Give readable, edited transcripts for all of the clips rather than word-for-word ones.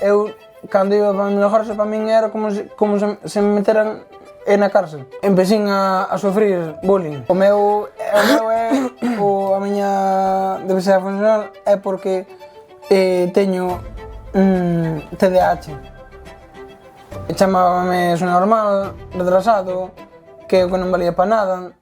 eu, cando iba para Milagrosa, para min era como se me meteran na cárcel. Empecín a sofrir bullying. A miña diversidade funcional é porque teño TDAH. Chamábame subnormal, retrasado, que eu non valía para nada.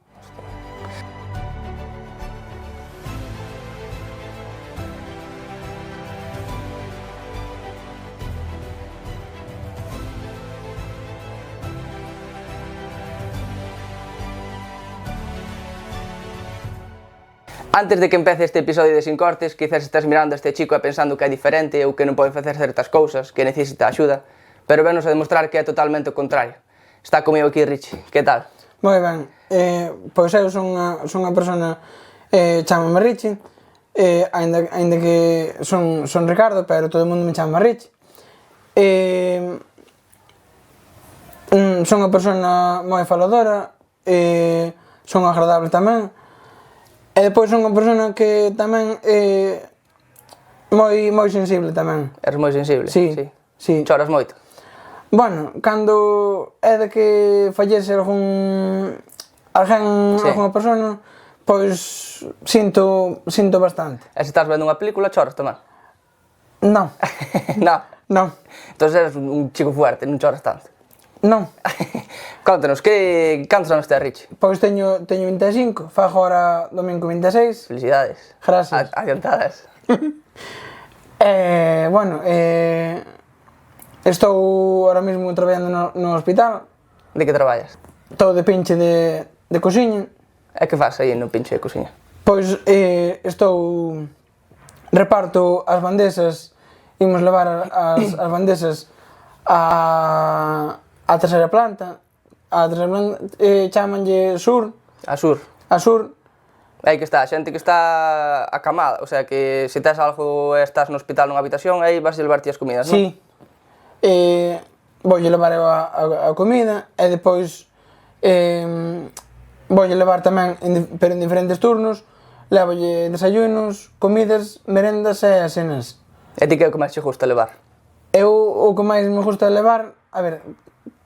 Antes de que empece este episodio de Sin Cortes, quizás estás mirando a este chico e pensando que é diferente ou que non pode facer certas cousas, que necesita axuda, pero venos a demostrar que é totalmente o contrario. Está comigo aquí Richie, que tal? Moi ben, pois eu son unha persona, chámame Richie, aínda que son Ricardo, pero todo o mundo me chama Richie. Son unha persona moi faladora, son agradable tamén, e depois son unha persona que tamén moi sensible tamén. Eres moi sensible? Sí. Choras moito? Bueno, cando é de que fallece alguén, alguna persona, pois sinto bastante. E se estás vendo unha película, choras tamén? Non. Non? Entón eres un chico fuerte, non choras tanto? Non. Contanos, cantos anos tes, Richie? Pois teño 25, fago agora domingo 26. Felicidades. Gracias. Adiantadas. Bueno, estou ahora mesmo traballando no hospital. De que traballas? Estou de pinche de cociña. E que faz aí no pinche de cociña? Pois reparto as bandexas, imos levar as bandexas a terceira planta. A terceira planta chamanlle Sur. A Sur. A Sur. Aí que está, a xente que está acamada, o sea que se tes algo e estás no hospital nunha habitación, aí vas a levar ti as comidas, non? Sí. Voulle levar a comida e depois voulle levar tamén, pero en diferentes turnos, levolle desayunos, comidas, merendas e cenas. E ti que é o que máis che gusta levar? Eu o que máis me gusta levar, a ver,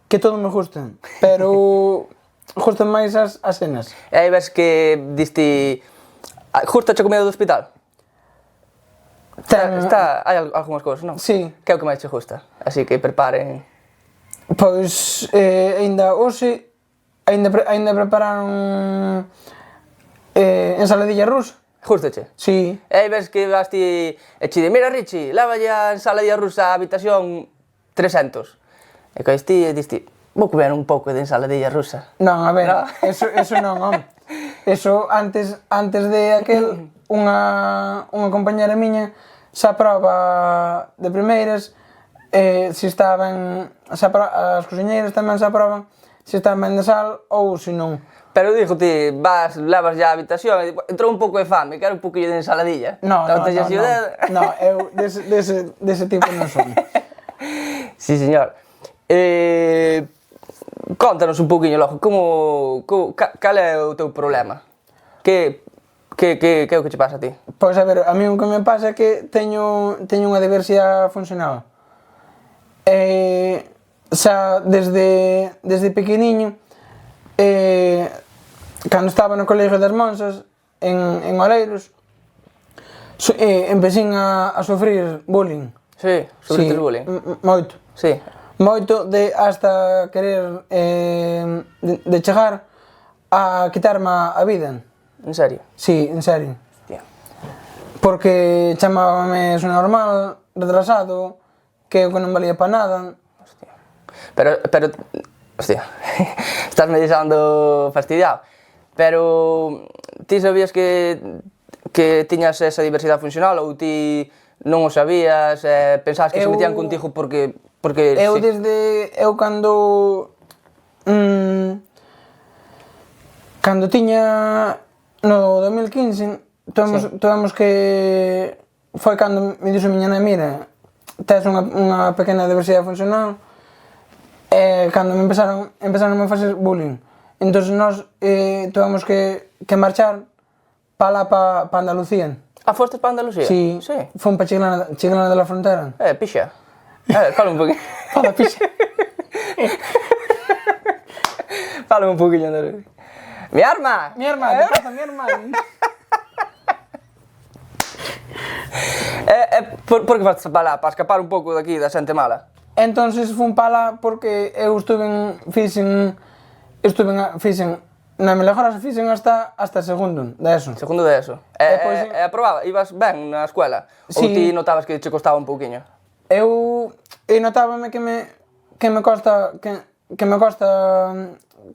que todo me gusta, pero gustan máis as cenas. E aí ves que diste... Gustache a comida do hospital? Hai algunhas cousas, non? Sí. Que é o que máis che gusta? Así que preparen... Pois, aínda hoxe, aínda prepararon ensaladilla rusa. Gustache? Sí. E aí ves que vas ti e che di, mira Richie, lévalle a ensaladilla rusa á habitación 300. E que ti diste, vou comer un pouco de ensaladilla rusa. Non, a ver, eso non, home. Eso, antes de aquel, unha compañera miña xa proba de primeiras, se estaban, as cociñeiras tamén xa proban, se estaban ben de sal ou se non. Pero dixo ti, levas ya á habitación e entrou un pouco de fame, quero un pouquillo de ensaladilla. Non, eu dese tipo non son. Sí, señor. Contanos un pouquiño logo, cal é o teu problema? Que é o que che pasa a ti? Pois a ver, a mí o que me pasa é que teño unha diversidade funcional. Xa desde pequeniño, cando estaba no Colegio das Monsas, en Oleiros, empecín a sofrir bullying. Sí, sofriste bullying? Moito. Sí. Moito hasta querer de chegar a quitarme a vida. En serio? Sí, en serio. Hostia. Porque chamábame subnormal, retrasado, que eu non valía para nada. Hostia. Pero, hostia, estás me deixando fastidiado. Pero, ti sabías que tiñas esa diversidade funcional ou ti non o sabías, pensabas que se metían contigo porque eu sí. Cando tiña no 2015, tuvemos que foi cando me dixo miña nai, mira, tes unha pequena diversidade funcional, e cando me empezaron a facer bullying. Entón nós tuvemos que marchar para Andalucía. Fostes para Andalucía? Sí, fomos para Chiclana de la Frontera. Pixa. A ver, fala un poquinho. Fala, pixa. Fala un poquinho, Andrés. Mi arma! Mi arma, que pasa, mi arma? Por que vas para lá? Para escapar un pouco daqui da xente mala? Entonces fun para lá porque eu fixen na melloras fixen hasta segundo de eso. Segundo de eso. E aprobaba? Ibas ben na escuela? Ou Sí. ti notabas que che costaba un pouquiño? Eu notábame que me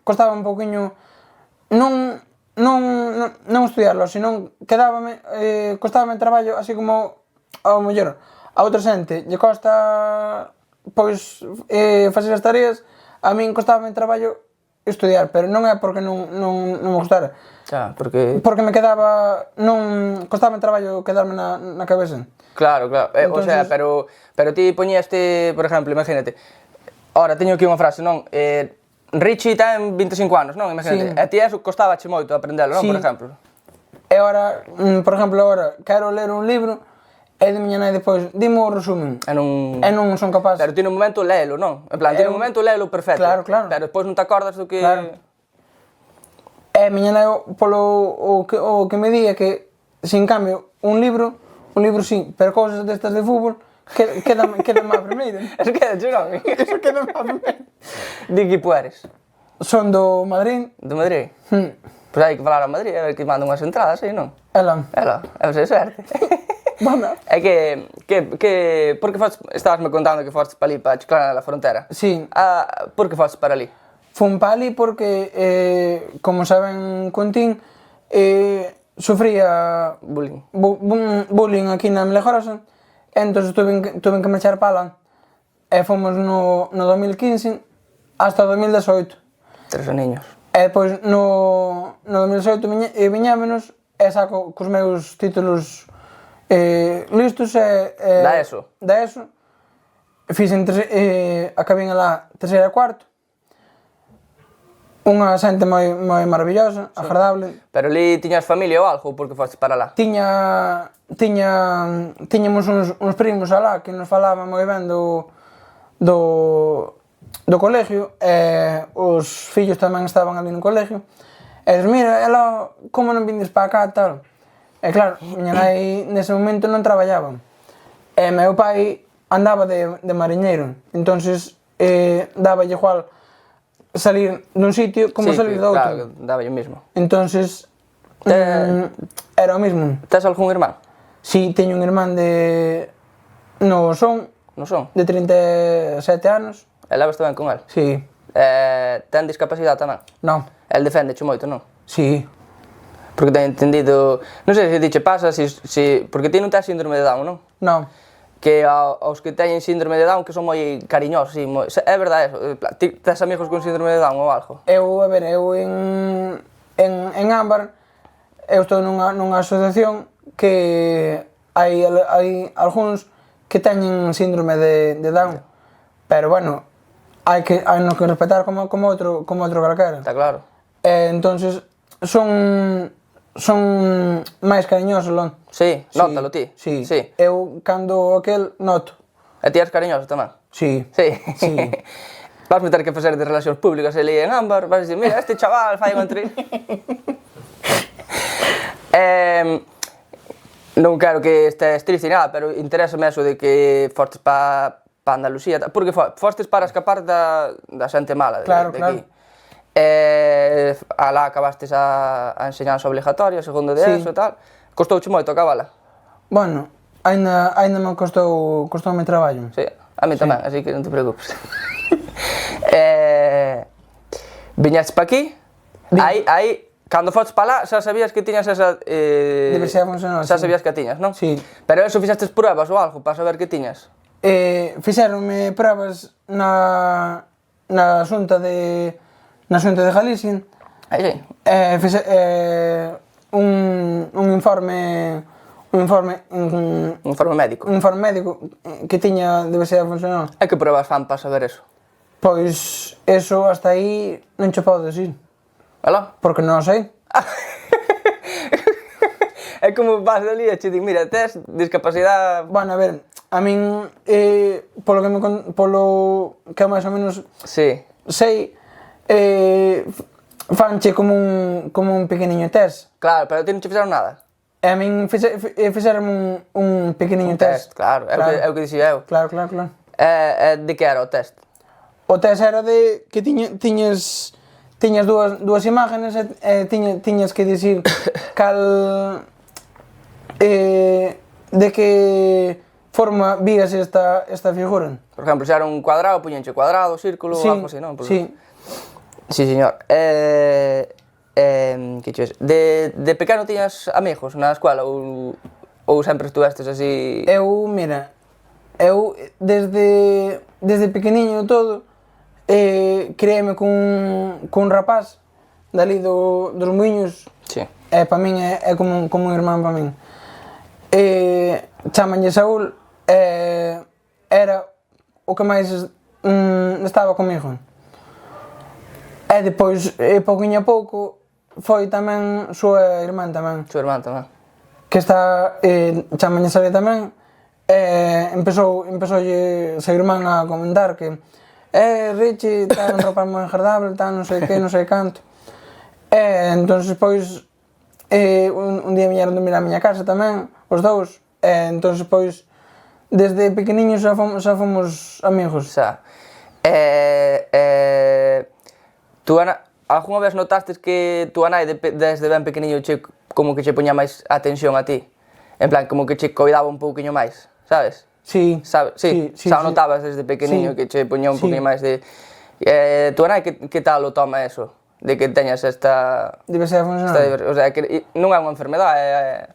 costaba un pouquiño non estudiarlo, senón quedábame costábame traballo así como ao mellor a outra xente lle costa pois facer as tareas, a min costábame traballo estudiar, pero non é porque non me gustara. Xa, porque Porque me quedaba, costábame traballo quedarme na cabeza. claro, claro. O sea, Entonces- pero ti poñíaste, por exemplo, imagínate. Ahora teño aquí unha frase, non? Richie ten 25 anos, non? Imagínate. Sí. E ti eso costabache moito aprendelo, non? Sí. Por exemplo. E agora, por exemplo, agora quero ler un libro e de miña nai depois dime o resumen. E non... E non son capaz. Pero ti no momento léelo, non? En plan, ti no momento léelo perfecto. Claro, claro. Pero despois non te acordas do que... Claro. E miña nai o que me di é que, sin cambio, un libro sí, pero cousas destas de fútbol quedan má primeiro. Eso queda che, non? Eso queda má primeiro. De equipo eres? Son do Madrid. Do Madrid? Hmm. Pois hai que falar a Madrid, a ver que manda unhas entradas, aí, non? Ela. Ela, é ser suerte. Bueno. É por que estabas-me contando que fostes para ali, para Chiclana da Frontera? Sí. Por que fostes para ali? Fun pa ali porque, como saben Contín, sufría Bullying. bullying aquí na Melejorosa, entón tuve que marchar pa lá. E fomos no 2015 hasta o 2018. 3 aniños. E depois no 2018 viñámonos e saco cos meus títulos listos Da ESO? Da ESO. Acabei lá terceira e cuarto. Unha xente moi maravillosa, agradable. Pero ali tiñas familia ou algo, ou por que fostes para lá? Tiñamos uns primos alá que nos falaban moi ben do colegio, e os fillos tamén estaban ali no colegio. E dices, mira, ela, como non vindes para cá, tal? E claro, miña nai nese momento non traballaba. E meu pai andaba de mariñeiro, entonces dáballe igual salir dun sitio como Sí, salir do outro. Claro, daba yo mismo. Entonces era o mismo. Tes algún irmán? Si, teño un irmán no son, Non son? de 37 anos. E levas ben con el? Si, Ten discapacidade tamén? non, El defendeche moito, non? si, Porque ten entendido... Non sei se diche pasa, porque ti non tes síndrome de Down, non? non. Que aos que teñen síndrome de Down que son moi cariñosos, sí, é verdade eso. Ti tes amigos con síndrome de Down ou algo? Eu en Ámbar, eu estou nunha asociación que hai algúns que teñen síndrome de Down. Pero bueno, hai que respetar como outro calquera. Está claro. Entonces son máis cariñosos, non? Sí, nótalo ti. Sí. Sí. Eu cando aquel noto. E ti eres cariñoso tamén? Sí. Sí. Sí. Vas meter que facer de relacións públicas ali en Ámbar, vas dicir, mira, este chaval fai unha entrevista. Non quero que estés triste ni nada, pero interésame eso de que fostes pa Andalucía, porque fostes para escapar da xente mala de aquí. Alá acabastes a enseñanza obligatoria, segundo de eso e tal. Costouche moito acabala? Bueno, aínda me costoume traballo. Sí, a mí tamén, así que non te preocupes. Viñaste pa aquí, aí, cando fotes pa lá, xa sabías que tiñas esa... Diversidade funcional, xa sí. sabías que tiñas, non? Sí. Pero eso fixestes pruebas ou algo para saber que tiñas? Fixéronme pruebas na Xunta de Galicia. Aí, sí. Un informe médico. un informe médico que tiña diversidade funcional. E que pruebas fan para saber eso? Pois eso hasta aí non che podo decir, Alá? porque non o sei. É como vas dali e che din, mira, tes discapacidade... Bueno, a ver, a min, polo que máis ou menos Sí. sei, fanche como un pequeniño test. Claro, pero ti non che fixeron nada. E a min fixeron un pequeniño test. Claro, é o que dixía eu. Claro. De que era o test? O test era de que tiñas dúas imágenes e tiñas que dicir cal de que forma vías esta figura. Por exemplo, se era un cuadrado, puñenche cuadrado, círculo, Sí, algo así, non? sí. Sí, señor. Que ches? De pequeno tiñas amigos na escola ou sempre estuvestes así? Eu desde pequeniño todo criéme cun rapaz dali dos Muiños. Sí. E pa min é como un irmán pa min. Chámanlle Saúl, era o que máis estaba comigo. E depois, pouquiño a pouco, foi tamén súa irmán tamén. Súa irmán tamén. Que está, chámanlle Sara tamén, empezoulle seu irmán a comentar que Richie, ten roupa moi agradable, tal, non sei que, non sei canto. Entón, pois, un día viñeron dormir á miña casa tamén, os dous, entón, pois, desde pequeniños xa fomos amigos. Xa. Tú, algunha vez notastes que túa nai desde ben pequeniño como que che poña máis atención a ti? En plan, como que che coidaba un pouquiño máis, sabes? Sí. Sí, xa o notabas desde pequeniño que che poña un pouquiño máis de... Túa nai que tal o toma eso? De que teñas esta... Diversidade funcional. O sea, que non é unha enfermedade,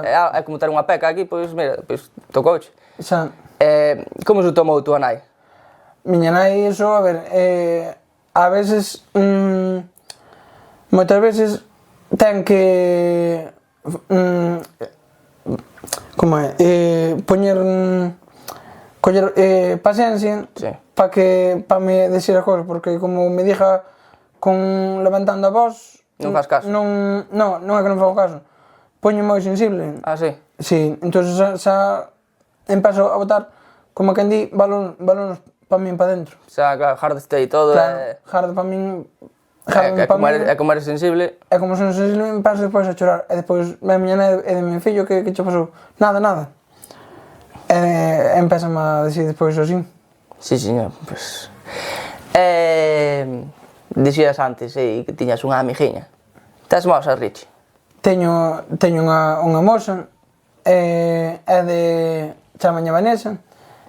é como ter unha peca aquí, pois mira, pois tocouche. Xa. Como se o tomou túa nai? Miña nai, iso, a ver, a veces, moitas veces, ten que, como é, coller paciencia pa me decir as cousas, porque como me dixa levantando a voz, non faz caso? Non é que non fago caso, poño moi sensible. Ah, sí? Sí, entón xa empezo a botar, como quen di, balóns pa min pa dentro. Xa, claro, hard stay e todo, Claro, hard pa min... É como eres sensible. E como son sensible, me paso despois a chorar. E despois ven a miña nai e de mi fillo, que che pasou? Nada. E empezame a decir despois así. Sí, señor, pois... Dixías antes, que tiñas unha amiguiña. Tes moza, Richie? Teño unha moza, chamaña Vanessa,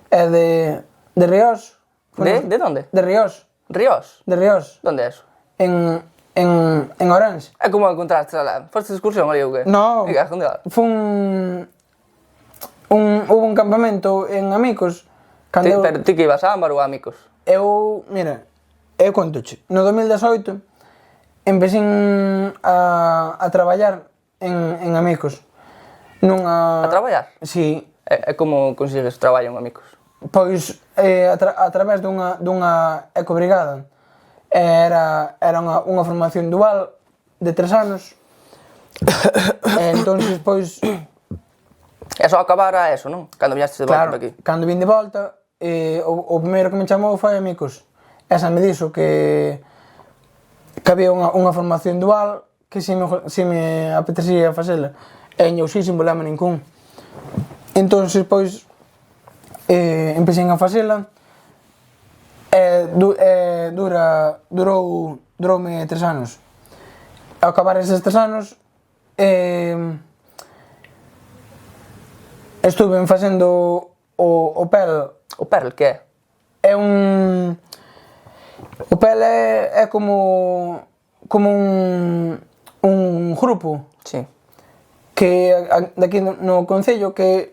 é de Riós. De onde? De Riós. Riós? De Riós. Donde é eso? En Orense. É como encontraste alá? Foste de excursión ali ou que? No, Fun... hubo un campamento en Amicos. Pero ti que ibas a Ámbar ou a Amicos? Eu contoche, no 2018 empecín a traballar en Amicos. A traballar? Sí. E como consigues traballo en Amicos? Pois a través dunha ecobrigada. Era unha formación dual de 3 anos. Entón, pois... E só acabara eso, non? Cando viñastes de volta aquí. Claro, cando vin de volta, o primeiro que me chamou foi Amicos. Esa me dixo que había unha formación dual que si me apetecía facela. E en Ñousí sin problema ningún. Entón, pois, empecé a facela. Duroume 3 anos. Ao acabar eses 3 anos, estuve facendo o PEL. O PEL, que é? O PEL é como un grupo. Sí. Que daqui no concello que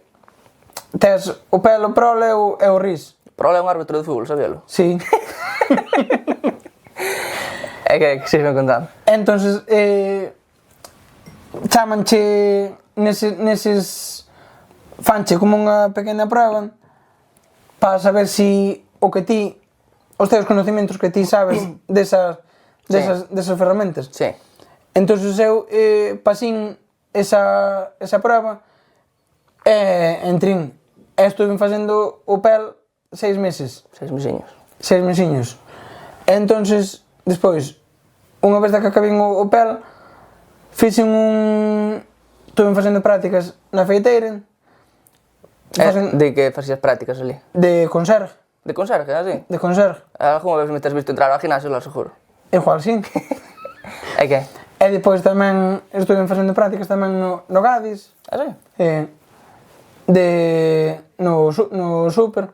tes o PEL, o PROL e o RIS. Prol é un árbitro de fútbol, sabíalo? Sí. É que siguen contando. Entonces, chamanche neses fanche como unha pequena prueba para saber si o que ti, os teus conocimientos que ti sabes desas ferramentas. Sí. Entonces eu pasín esa prueba e entrín. e estuve facendo o pel 6 meses. 6 mesiños. 6 mesiños. E entonces, despois, unha vez que acabei o pel, estuve facendo prácticas na feiteira. De que facías prácticas ali? De conserje. De conserje, así? De conserje. Algúna vez me tes visto entrar ao ginasio, lo seguro. Igual, sí. E que? E depois tamén estuve facendo prácticas tamén no Gadis. Así? No Super.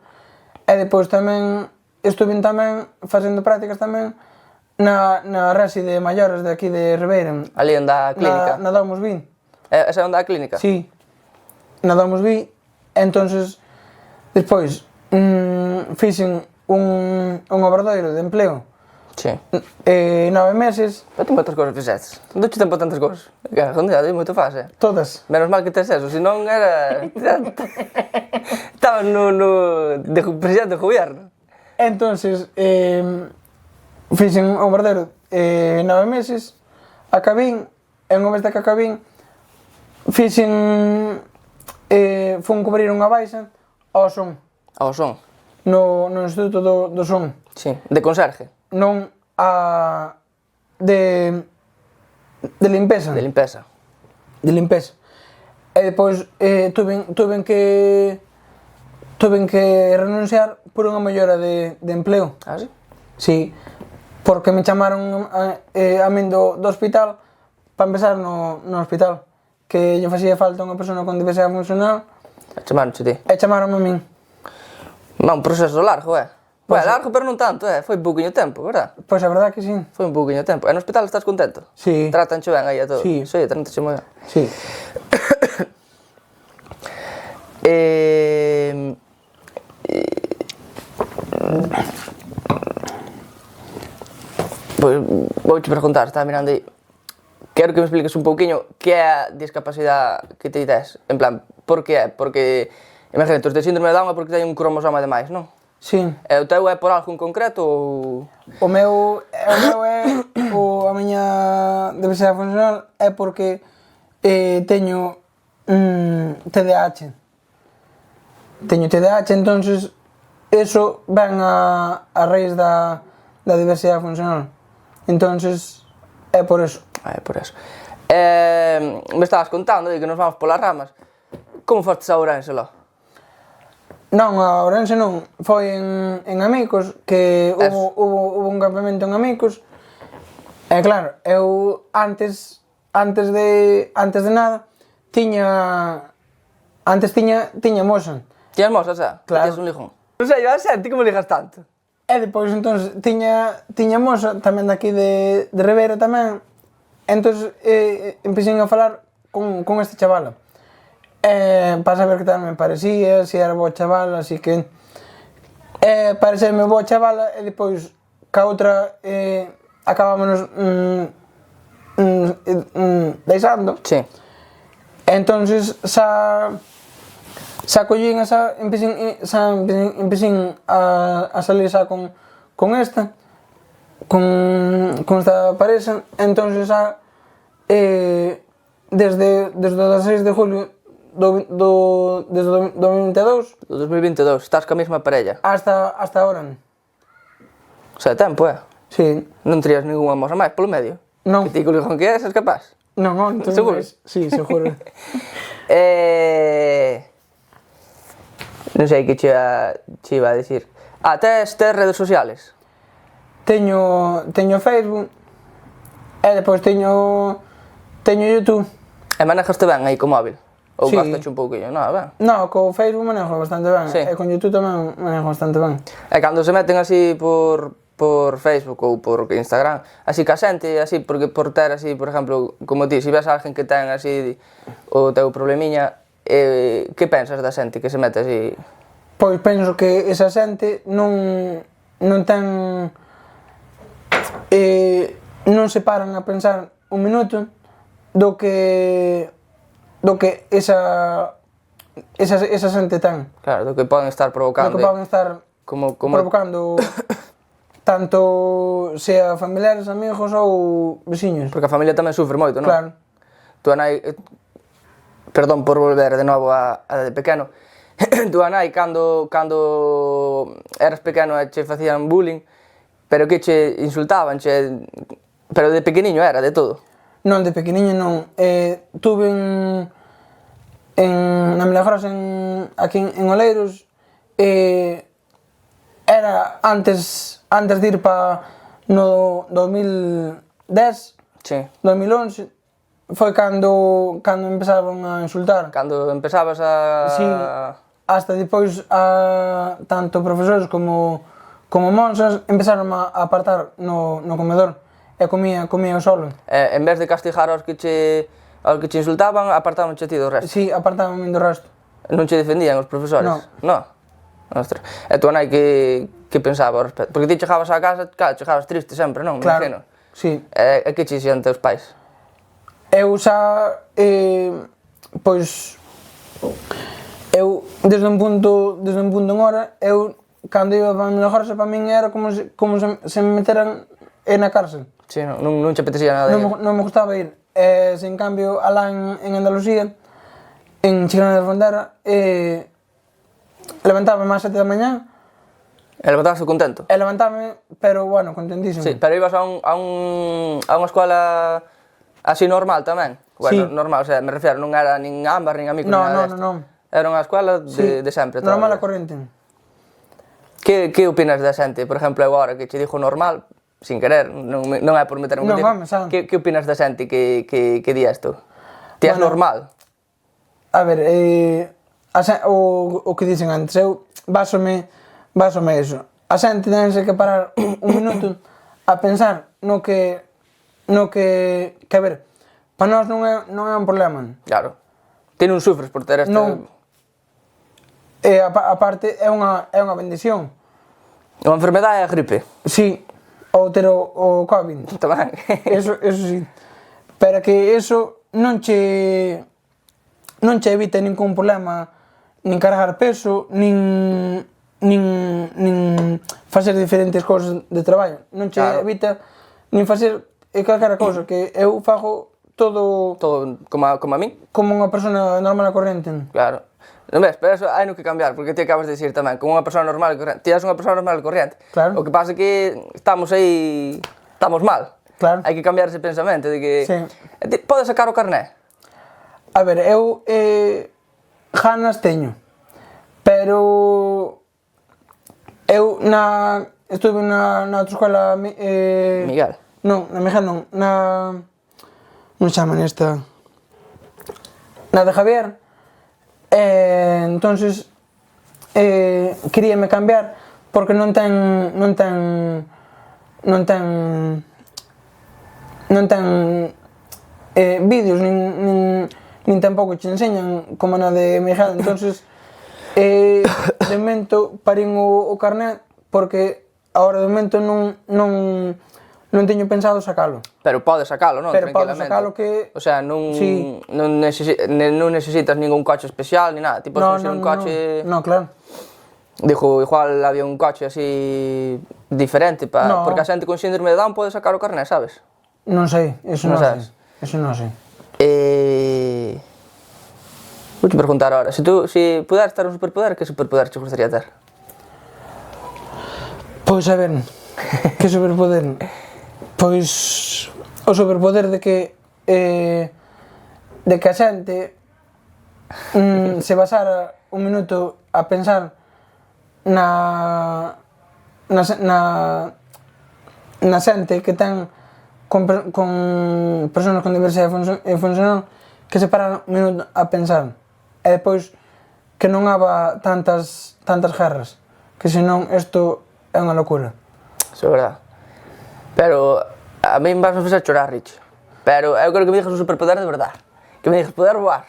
E depois tamén estuve facendo prácticas tamén na resi de maiores de aquí de Ribeira. Ali onde a clínica? Na Domus Vi. Esa é onde a clínica? Sí. Na Domus Vi. Entonces, despois, fixen un obradoiro de empleo. Sí. 9 meses. Pero ti moitas cousas fixestes. Non te tempo tantas cousas. Onde é moito fase. Todas. Menos mal que tes eso, senón era... Estabas de presidente do gobierno. Entonces, fixen un obradoiro 9 meses, acabín, e unha vez que acabín, fun cubrir unha baixa ao son. Ao son? No Instituto do Son. Sí, de conserje? Non de limpeza. De limpeza. De limpeza. E depois tuven que renunciar por unha mellora de empleo. Ah, sí? Sí, porque me chamaron a min do hospital para empezar no hospital, que lle facía falta unha persona con diversidade funcional. E chamaronche ti? E chamaron a min. Un proceso largo, Bueno, largo, pero non tanto, Foi un pouquiño tempo, verdad? Pois a verdade que sí. Foi un pouquiño tempo. E no hospital estás contento? Sí. Tratanche ben aí a todo? Sí. Sí, tratanche moi ben. Sí. Pois, vouche preguntar, estaba mirando aí. Quero que me expliques un pouquiño que é a discapacidade que ti tes. En plan, por que é? Porque, imagínate, os de síndrome de Down é porque teñen un cromosoma de máis, non? Sí. E o teu é por algo en concreto ou...? A miña diversidade funcional é porque teño TDAH. Teño TDAH, entonces eso ven a raíz da diversidade funcional. Entonces é por eso. É por eso. Me estabas contando que nos vamos polas ramas. Como fostes a Ourense, lo? Non, a Ourense non, foi en Amicos, que hubo un campamento en Amicos. E claro, eu antes de nada tiña moxa. Tiñas moxa, xa? Claro. Tiñas un lijón? Non sei, a xente, como ligas tanto? E depois, entón, tiña moxa, tamén daqui de Ribeira tamén. Entón, empecé a falar con este chavala. Para saber que tal me parecía, se era boa chavala, así que... pareceme boa chavala e depois, ca outra, acabámonos deixando. Sí. Entonces, xa collín, empecé a salir xa con esta pareja. Entonces, xa, desde o 16 de julio desde 2022. Do 2022, estás ca mesma parella? Hasta ahora. O sea, tempo, Sí. Non terías ninguna moza máis polo medio? Non. Que ti co lijón que és capaz? Non, entón... Seguro? Sí, seguro. Non sei que che iba a dicir. Tes redes sociales? Teño Facebook e depois teño YouTube. E manejaste ben aí co móvil? Ou Sí. gastache un pouquinho? Non, ben. No, co Facebook manejo bastante ben, Sí. e con YouTube tamén manejo bastante ben. E cando se meten así por Facebook ou por Instagram, así ca xente, así, porque por ter así, por exemplo, como ti, se ves a alguén que ten así o teu problemiña, que pensas da xente que se mete así? Pois penso que esa xente non ten... non se paran a pensar un minuto do que esa xente ten. Claro, do que poden estar provocando. Do que poden estar provocando tanto sea familiares, amigos ou veciños. Porque a familia tamén sufre moito, non? Claro. Tu nai, perdón por volver de novo a de pequeno, túa nai, cando eras pequeno e che facían bullying, pero que che insultaban, pero de pequeniño era, de todo? Non, de pequeniño non. Tuve na Milagros, aquí en Oleiros, era antes de ir para no 2010, Sí. 2011, foi cando empezaron a insultar. Cando empezabas a... Sí, hasta depois tanto profesores como monsas empezaron a apartar no comedor e comía solo. En vez de castigar aos que che insultaban, apartábanche ti do resto. Sí, apartaban do resto. Non che defendían os profesores? No. No. Ostras. E tua nai que pensaba ao respecto? Porque ti chegabas á casa, claro, chegabas triste sempre, non? Claro, Imagino. sí. E que che dixían teus pais? Eu xa, pois, eu desde un punto en hora, eu cando iba para a Milagorsa, para min era como se me meteran na cárcel. Sí, non che apetecía nada de ir. Non me gustaba ir. En cambio, alá en Andalucía, en Chiclana de Frontera, levantábame ás 7 da mañá. E levantabas contento? Levantábame, pero bueno, contentísimo. Sí, pero ibas a unha escola así normal tamén? Bueno, Sí. normal, o sea, me refiero, non era nin ámbar, nin amigo, nin nada desto. Non. Era unha escola de sempre. toda a Normal a vida. corriente. Que opinas da xente? Por exemplo, agora que che dixo normal, sin querer, non é por meterme Non, contigo. home, xa. Que opinas da xente que di isto? Ti és Bueno, normal? A ver, o que dicen antes, eu básome iso. A xente tense que parar un minuto a pensar no que a ver, para nós non é un problema. Claro. Ti non sufres por ter este... Non. Aparte é unha bendición. Unha enfermedade é a gripe. Sí, ou ter o COVID. Tamén. Eso sí. Pero que eso non che evita ningún problema, nin cargar peso, nin facer diferentes cousas de traballo. Non che Claro. evita nin facer calquera cousa, que eu fago todo Como a min? como unha persona normal e corrente. Claro. Non ves, pero eso hai no que cambiar, porque ti acabas de dicir tamén, como unha persona normal e corrente. Ti és unha persona normal e corrente. Claro. O que pasa é que estamos mal. Claro. Hai que cambiar ese pensamento de que... Sí. E ti podes sacar o carné? A ver, eu ganas teño, pero eu estuve na outra escola Miguel. Non, na Miguel non, non chaman esta, na de Javier, entonces queríame cambiar porque non ten vídeos nin tampouco che enseñan como na de Miguel, entonces de momento parín o carnet porque agora de momento non teño pensado sacalo. Pero podes sacalo, non? Pero podo Tranquilamente. sacalo que... O sea, non Sí. necesitas ningún coche especial ni nada. Ti podes un coche... No, claro. Dijo, igual había un coche así diferente, No. porque a xente con síndrome de Down pode sacar o carné, sabes? Non sei, eso Non non sabes? sei. Eso non sei. Vou te preguntar ahora, se puderas ter un superpoder, que superpoder che gustaría ter? Pois a ver, que superpoder? Pois o superpoder de que a xente se basara un minuto a pensar na xente que ten con persoas con diversidade funcional, que se paran un minuto a pensar e depois que non haba tantas guerras, que senón isto é unha locura. Eso é verdad. Pero a mí me vas a facer chorar, Rich. Pero eu quero que me digas un superpoder de verdad. Que me digas poder voar.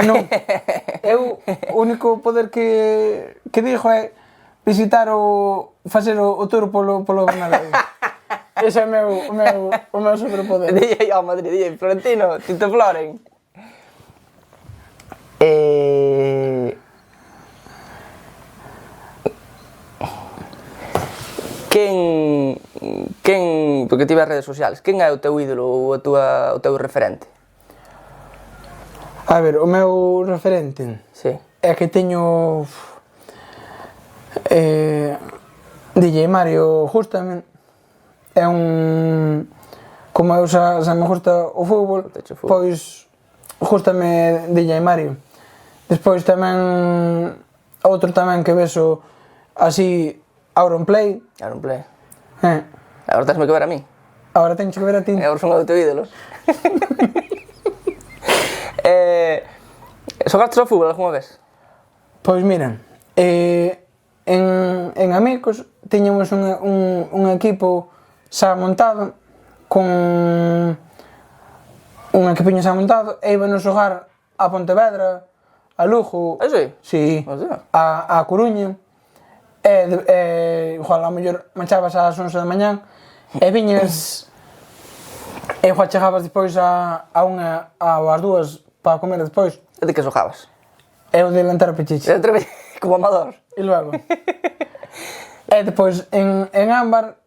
Non, eu o único poder que dixo é visitar facer o tour polo Bernabéu. Ese é o meu superpoder. DJ ao Madrid, DJ Florentino, Tito Floren. Porque ti ves redes sociales, quen é o teu ídolo ou o teu referente? A ver, o meu referente Sí. é que teño DJ Mario justamente, é un... Como eu xa me gusta o fútbol, pois gústame DJ Mario. Despois tamén, outro tamén que vexo así, Auronplay. Auronplay. Agora tesme que ver a mí. Agora teño que ver a ti. Agora son o teu ídolos. Xogastes ao fútbol algunha vez? Pois mira, en Amigos tiñamos un equipo xa montado, con un equipiño xa montado, e íbamos xogar a Pontevedra, a Lugo, sí? A Coruña, e igual a mellor marchabas ás 11 da mañán, e viñas, e igual chegabas despois a unha, ás 2 para comer despois. E de que xogabas? Eu de delantero Pichichi. Como amador? E logo. E depois en Ámbar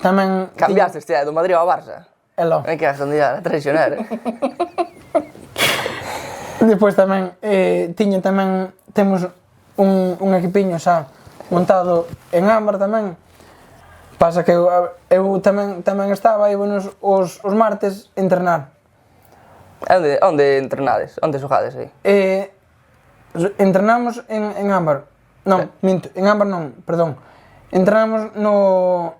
tamén... Cambiaste, do Madrid ao Barça? É lo. É que has onde era traicionero. Depois tamén, temos un equipiño xa montado en Ámbar tamén. Pasa que eu tamén estaba, íbamos os martes a entrenar. Onde entrenades? Onde xogades aí? Entrenamos en Ámbar. Non, minto, en Ámbar non, perdón. Entrenamos no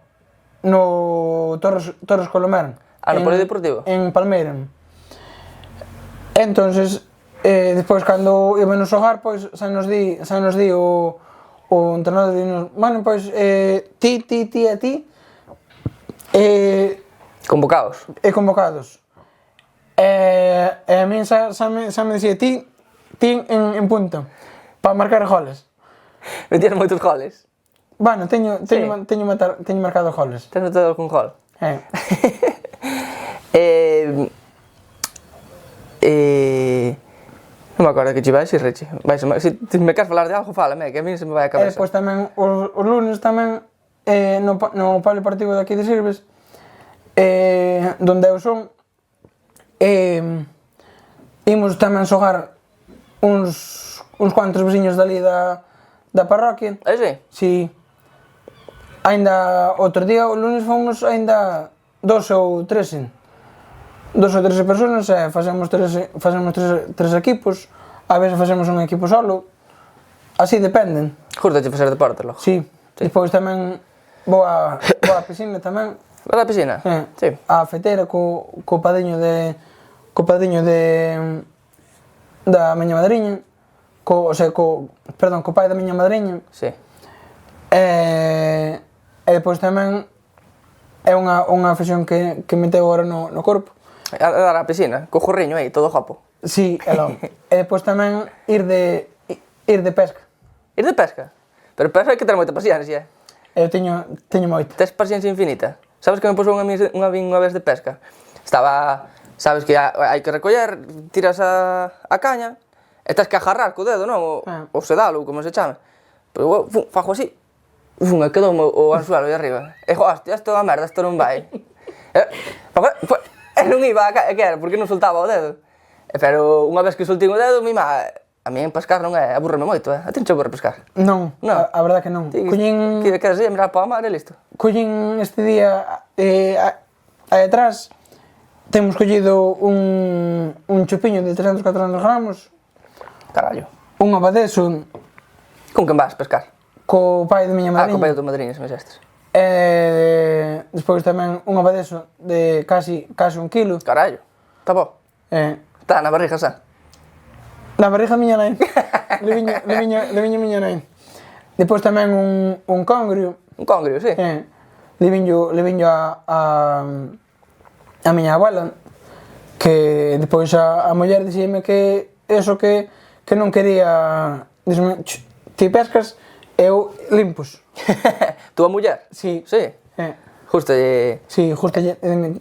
Torres Colomero. No Polideportivo? En Palmeira. Entonces, despois cando íbamos xogar, pois xa nos di o entrenador dinos, bueno, pois ti e ti convocados. Convocados. E a min xa me dicía ti en punta para marcar goles. Metías moitos goles? Bueno, teño marcado goles. Tens metado algún gol? Non me acordo que che iba a dicir, Rechi. Se me queres falar de algo, fálame, que a mí se me vai a cabeza. E depois tamén, os lunes tamén, no polideportivo de aquí de Sirves, donde eu son, imos tamén xogar uns cuantos veciños dali da parroquia. Sí? Si. Ainda outro día, o lunes fomos ainda 2 ou 3 personas e facemos tres equipos, a veces facemos un equipo solo, así dependen. Gústache facer deporte, logo? Si. Despois tamén vou á piscina tamén. Vas á piscina? Sí. A feteira co padiño da miña madriña, co pai da miña madriña. Sí. E depois tamén é unha afición que meteu agora no corpo. A dar á piscina, co jorriño aí, todo guapo. Si, é logo. E depois tamén ir de pesca. Ir de pesca? Pero pesca hai que ter moita paciencia. Eu teño moita. Tes paciencia infinita. Sabes que me puso unha vez de pesca? Sabes que hai que recoller, tiras a caña, e tens que agarrar co dedo, non? O sedal, ou como se chame. Pero eu fago así, e quedoume o anzuelo aí arriba. E hostia, isto é unha merda, isto non vai. E non iba a caer, porque non soltaba o dedo. Pero unha vez que soltín o dedo, a mí en pescar non é, aburreme moito, A ti non che aburre pescar? Non, a verdad que non. Queres ir a mirar para o mar e listo. Collín este día, aí atrás, temos collido un chupiño de 300-400 gramos. Carallo. Un abadeso. Con quen vas pescar? Co pai da miña madriña. Co pai da tua madriña, se me xestes. Despois tamén un abadeso de casi 1 kilo. Carallo, está bo. Está na barriga xa. Na barriga miña nai. Le viño miña nai. Depois tamén un congrio. Un congrio, sí. Le viño a miña abuela, que depois a muller dixeme que eso que non quería, dixeme, ti pescas, eu limpos. Tua muller? Si. Sí? Justalle... Si, justalle.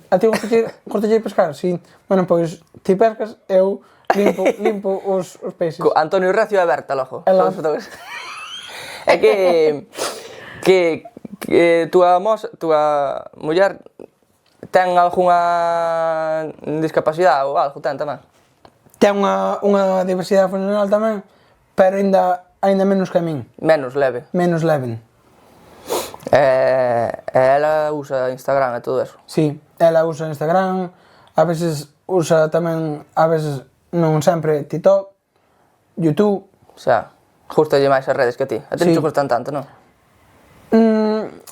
A ti gustalle pescar? Si. Bueno, pois, ti pescas, eu limpo os peixes. Antonio Recio e Berta, logo. É que tua muller ten algunha discapacidade ou algo, ten tamén? Ten unha diversidade funcional tamén, pero aínda menos que a min. Menos leve. Menos leve. Ela usa Instagram e todo eso. Sí, ela usa Instagram, a veces usa tamén, a veces non sempre, TikTok, YouTube. O sea, gustalle máis as redes que a ti. A ti non Sí. te gustan tanto, non?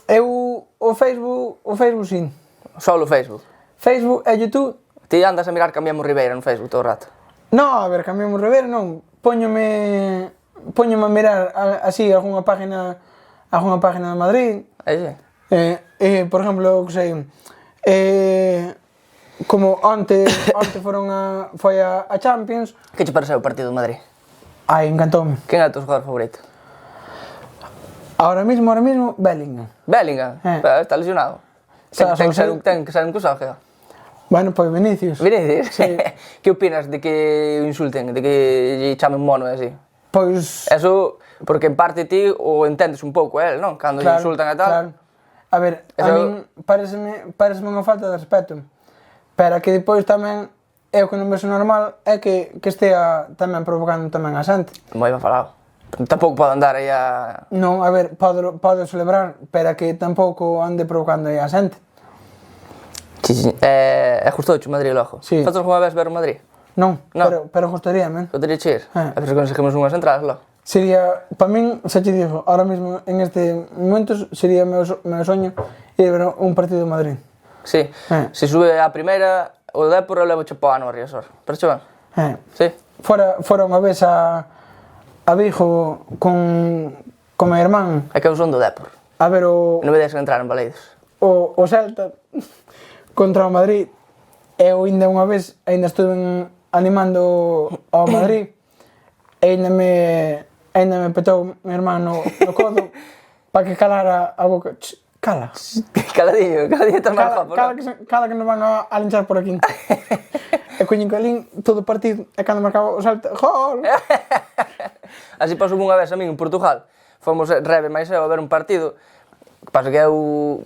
Eu o Facebook sí. Solo Facebook. Facebook e YouTube. Ti andas a mirar Cambiamos Ribeira no Facebook todo o rato. No, a ver, Cambiamos Rivera non. Póñome a mirar así algunha página de Madrid. Aí sí. Por exemplo, que sei, como onte foi a Champions. Que che pareceu o partido do Madrid? Ai, encantoume. Quen é o teu xogador favorito? Ahora mismo, Bellingham. Bellingham? Pero está lesionado. Ten que ser un cosógeo. Bueno, pois Vinicius. Vinicius? Sí. Que opinas de que o insulten, de que lle chamen mono e así? Pois... Eso, porque en parte ti o entendes un pouco el, non? Cando lle insultan e tal. Claro. A ver, a min pareceme unha falta de respeto. Pero que depois tamén é o que non vexo normal é que estea tamén provocando tamén a xente. Moi ben falado. Tampouco pode andar aí a... Non, a ver, pode celebrar, pero que tampouco ande provocando aí a xente. É gustouche o Madrid logo? Sí. Foste algunha vez ver o Madrid? Non, No. pero gostaríame. Gostaría che ir? A ver se conseguimos unhas entradas logo. Sería, para min, xa te digo, ahora mismo en este momento sería meu soño ir ver un partido de Madrid. Sí. Se sube a primeira, o Dépor eu levo che po ano a Riazor. Pero che ben? Sí. Fora unha vez a Vigo con meu irmán É que eu son do Dépor. a ver o Non me deixan entrar en Baleidos. Celta contra o Madrid. Eu ainda unha vez estuve animando ao Madrid e ainda me petou meu irmán no codo para que calara a boca. Cala. Caladinho estás máis guapo, non? Cala que nos van a linchar por aquí. E coñen que alín todo o partido e cando marcaba o Celta, gol! Así pasou unha vez a min en Portugal. Fomos Rebe máis eu a ver un partido. Que pasa que eu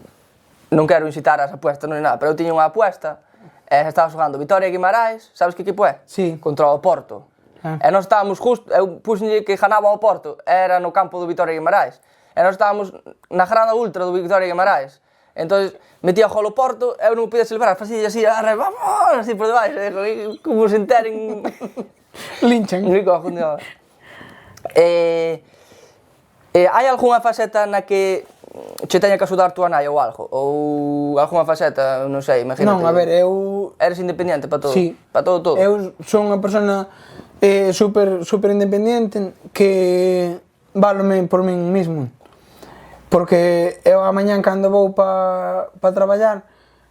non quero incitar as apuestas, non é nada, pero eu tiña unha apuesta e estaba xogando Vitoria e Guimarães, sabes que equipo é? Sí. Contra o Porto. E nós estábamos justo, eu puxenlle que ganaba o Porto, era no campo do Vitoria e Guimarães. E nós estábamos na grada ultra do Vitoria e Guimarães. Entón, metía o gol o Porto, eu non podía celebrar, facía así, vamos, así por debaixo, como se enteren... Linchan. Ni cojo, ni nada. Hai algunha faceta na que che teña que axudar túa nai ou algo? Ou algunha faceta, non sei, imagínate. Non, a ver, eu... Eres independiente para todo? Sí. Para todo? Eu son unha persona super independiente que válome por min mismo. Porque eu a mañán cando vou pa traballar,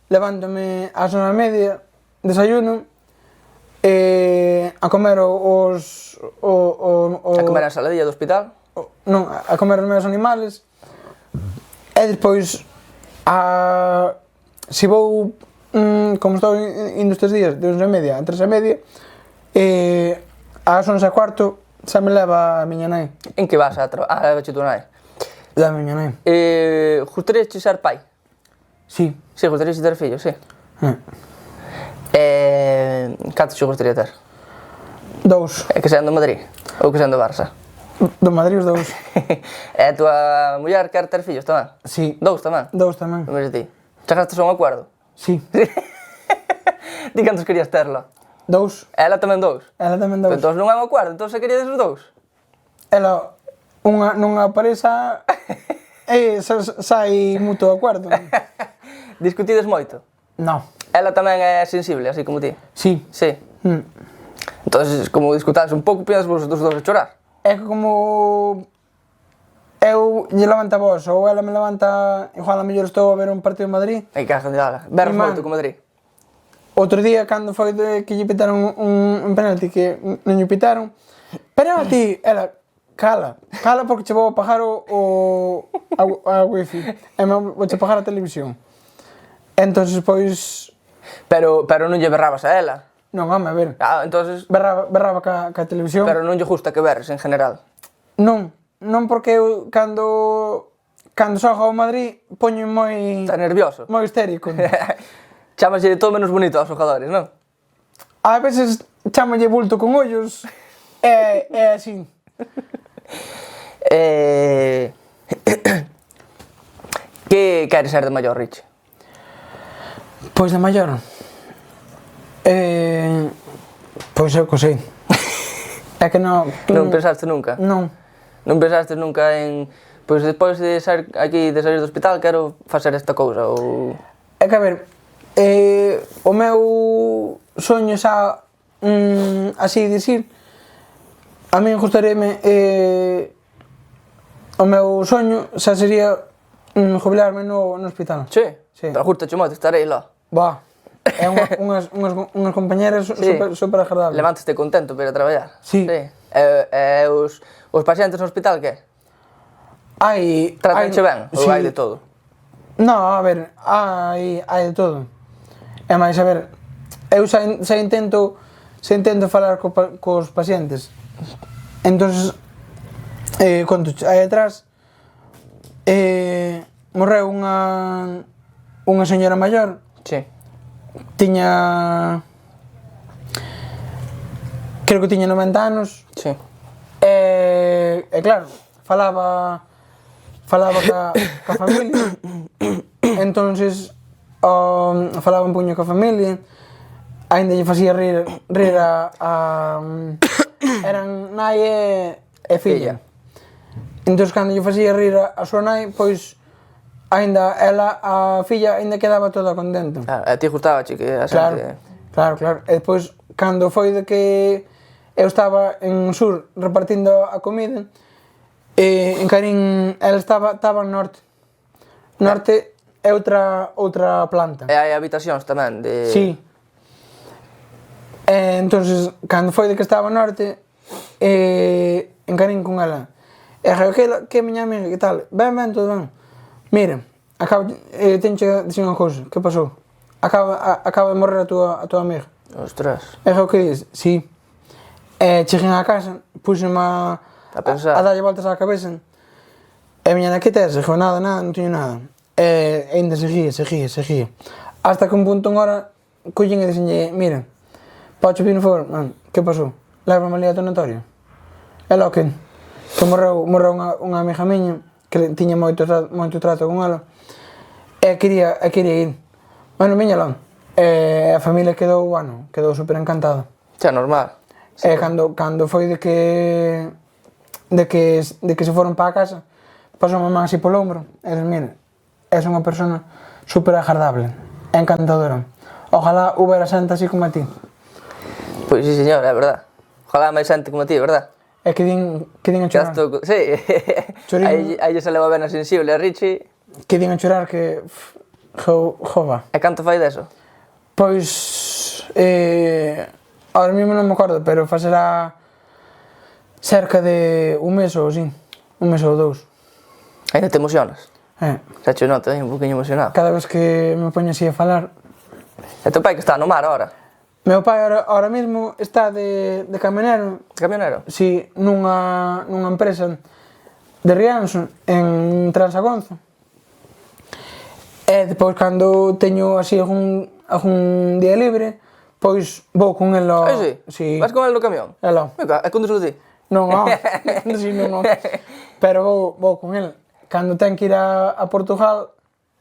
levántome ás 9:30, desayuno, a comer A comer a saladilla do hospital? Non, a comer os meus animales. E despois, se vou, como estou indo estes días, de 11:30 a 3:30, ás 11:15 xa me leva a miña nai. En que vas a traballar? Levache tu nai? Da miña nai. Gustarías che ser pai? Sí. Sí, gustarías ter fillos, sí. Cantos che gustaría ter? 2. Que sean do Madrid? Ou que sean do Barça? Do Madrid os 2. E a tua muller quer ter fillos tamén? Sí. 2 tamén? 2 tamén. Mas ti? Chegastes a un acordo? Sí. Ti cantos querías terla? 2. Ela tamén 2? Ela tamén 2. Entón non é un acordo, entón se queríades os 2? Ela, nunha pareza, sai mutuo acordo. Discutides moito? No. Ela tamén é sensible, así como ti? Sí. Sí. Entón, como discutades un pouco, pidas vos dos a chorar? É que como eu lle levanto a voz ou ela me levanta, igual a mellor estou a ver un partido de Madrid. Ai, caja de ala. Berras moito con Madrid? Outro día, cando foi que lle pitaron un penalti que non lle pitaron, penalti, ela, cala porque che vou a pagar a wifi, e vou che pagar a televisión. Entonces, pois... Pero non lle berrabas a ela? Non, home, a ver. Entonces... Berraba ca televisión. Pero non lle gusta que berres, en general? Non porque eu, cando xoga o Madrid, poño moi... Está nervioso? Moi histérico. Chámaslle de todo menos bonito aos xogadores, non? A veces chámalle bulto con ollos, é así. Que queres ser de maior, Richie? Pois de maior, pois eu que sei. É que non... Non pensaste nunca? Non. Non pensaste nunca en... Pois despois de sair aquí, de sair do hospital, quero facer esta cousa, ou... É que a ver, o meu soño xa, así dicir, a min gustaríame, o meu soño xa sería jubilarme no hospital. Sí? Sí. Pero justo moito, estarei lá. Bah, é unhas compañeras super agradables. Levantaste contento para ir a traballar? Sí. E os pacientes no hospital, que? Tratanche ben? Ou hai de todo? No, a ver, hai de todo. É máis, a ver, eu xa intento falar cos pacientes. Entonces, conto, aí atrás, morreu unha señora maior. Sí. Tiña... creo que tiña 90 anos. Sí. E claro, falaba ca familia. Entonces, falaba un puño ca familia. Ainda lle facía rir eran nai e filla. Entón, cando lle facía rir a súa nai, pois, ainda ela, a filla, ainda quedaba toda contenta. A ti gustaba, que a xente... Claro. E despois, cando foi de que eu estaba en Sur repartindo a comida, en Carín, ela estaba en Norte. Norte é outra planta. E hai habitacións tamén de... Sí. Entonces, cando foi de que estaba en Norte, en Carín con ela. E que miña amiga, que tal? Ben, todo ben. Mira, teño que dicir unha cousa, que pasou? Acaba de morrer a tua amiga. Ostras. E que dices? Sí. Cheguei á casa, puxeme a darlle voltas á cabeza. E miña na que tes? Dixo, nada, non teño nada. E ainda seguía. Hasta que un punto en hora, collín e dixenlle, mira, podes pedir un favor? Que pasou? Lévame ali ao tanatorio. E logo que morreu unha amiga miña, que tiña moito trato con ela, e quería ir. Bueno, viña lá. E a familia quedou super encantada. Xa, normal. E cando foi de que se foron para a casa, pasou mamá así polo ombro, e dixo, mira, és unha persona super agradable, encantadora. Ojalá houbera xente así como a ti. Pois sí, señor, é verdad. Ojalá máis xente como a ti, verdad? E que din a chorar. Sí, aí se leva ben a sensible a Richie. Que din a chorar que... jova. E canto fai deso? Pois... ahora mesmo non me acordo, pero facerá cerca de un mes ou así. Un mes ou dous. Ainda te emocionas? Xa che noto, un poquinho emocionado. Cada vez que me poño así a falar... E teu pai que está no mar ahora? Meu pai ahora mesmo está de camionero. De camionero? Si, nunha empresa de Rianxo, en Transagonzo. E depois, cando teño así algún día libre, pois vou con el ao... Sí? Sí. Vas con el no camión? Ela. E conduzlo ti? Non, non. Pero vou con el. Cando ten que ir a Portugal,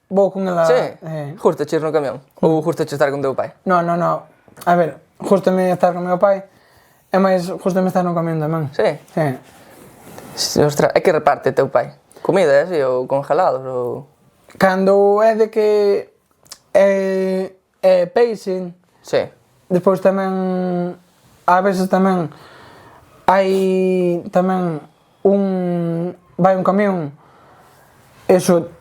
vou con el a... Sí? Justo che ir no camión? Ou justo che estar con teu pai? Non. A ver, justame estar con meu pai, e máis justame estar no camión tamén. Sí? Sí. Ostras, e que reparte teu pai? Comida, así, ou congelados, ou... Cando é de que é peixe, Sí. despois tamén, a veces tamén, hai tamén vai un camión, eso,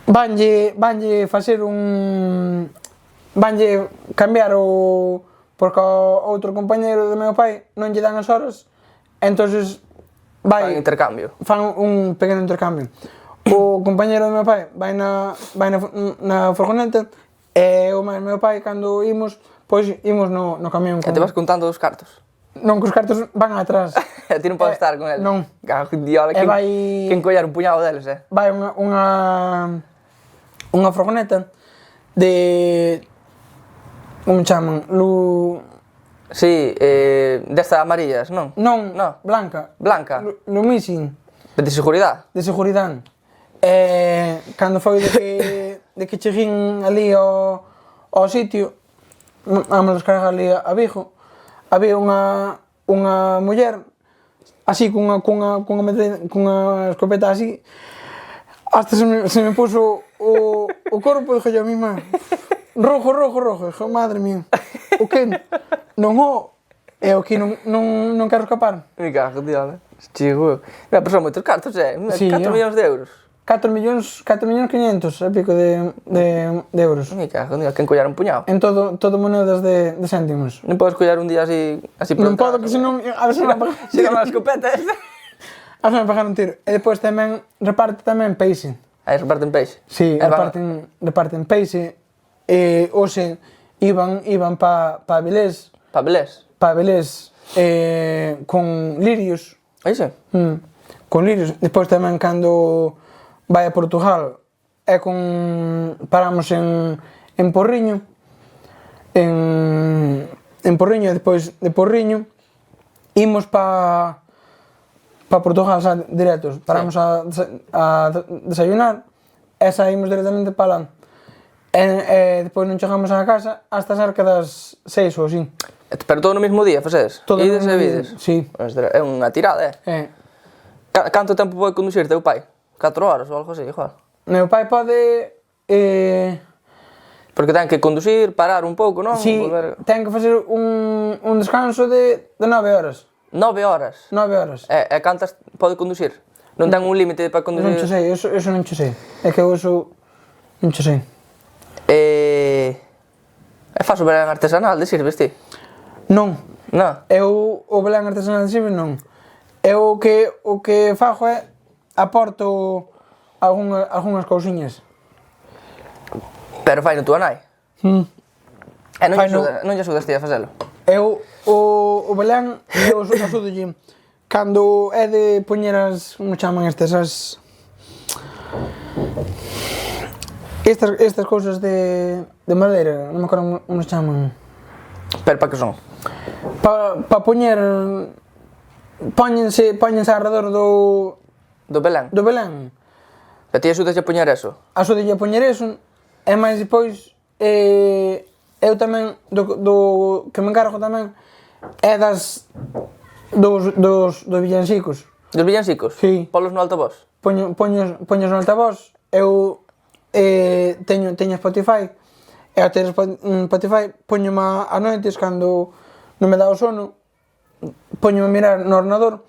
vanlle facer vanlle cambiar porque o outro compañeiro do meu pai non lle dan as horas, entonces Fan intercambio. Fan un pequeno intercambio. O compañeiro do meu pai vai na furgoneta e o meu pai, cando imos, pois imos no camión. E te vas contando os cartos? Non, que os cartos van atrás. E ti non podes estar con eles? Non. Diola, quen collar un puñado deles, Vai unha furgoneta de... como chaman? Sí, destas amarillas, non? Non, No. blanca. Blanca? Lo missing, De seguridade? de seguridade. Cando foi de que cheguín ali ao sitio, vamos descargar ali a Vigo, había unha muller así cunha escopeta así, hasta se me puso o corpo, dije yo a mi má, rojo, dije, madre mía, o que? Non o, e o que non quero escapar. Me cago, tío, chico. Mira, pues son moitos cartos, 4 Sí, millóns de euros. 4 millóns 500 e pico de euros. Me cago, tío, quen collar un puñado. En todo monedas de céntimos. Non podes collar un día así por Non podo, detrás, que senón, a ver se me apagan. Se non a escopeta esta. A ver se me apagan un tiro. E depois tamén reparte tamén peixe. Aí reparten peixe. Sí, E van- reparten peixe. E hoxe iban pa Avilés, Papelés. con lirios. Aí sí. Con lirios. Depois tamén cando vai a Portugal paramos en Porriño. En Porriño, e despois de Porriño imos pa Portugal, xa, directos. Paramos a desayunar e saímos directamente pa lá. E despois non chegamos á casa hasta cerca das 6 ou así. Pero todo no mesmo día, facedes? Todo no Ides mesmo e día, vides? sí. É unha tirada, Canto tempo pode conducir teu pai? 4 horas ou algo así, igual? Meu pai pode... Porque ten que conducir, parar un pouco, non? Si, ten que facer un descanso de 9 horas. 9 horas? 9 horas. E cantas pode conducir? Non ten un límite para Non conducir? che sei, eso non che sei. É que eu eso non che sei. E faz o Belén artesanal de Sirves, ti? Non. Non? Eu o Belén artesanal de Sirves non. Eu o que fago é aporto algunhas cousiñas. Pero fai no túa nai? E non Fai lle axudas ti a facelo? Eu o Belén eu axudolle cando é de poñer como chaman estas cousas de madeira, non me acordo como se chaman. Pero para que son? Pa poñer póñense alrededor Do Belén? do Belén. E ti axudas a poñer eso? Axudolle a poñer eso e máis depois eu tamén do que me encargo tamén é dos villancicos. Dos villancicos? Sí. Polos no altavoz? Poños no altavoz, eu teño Spotify e ao ter Spotify poñome a noites cando non me dá o sono, poñome a mirar no ordenador,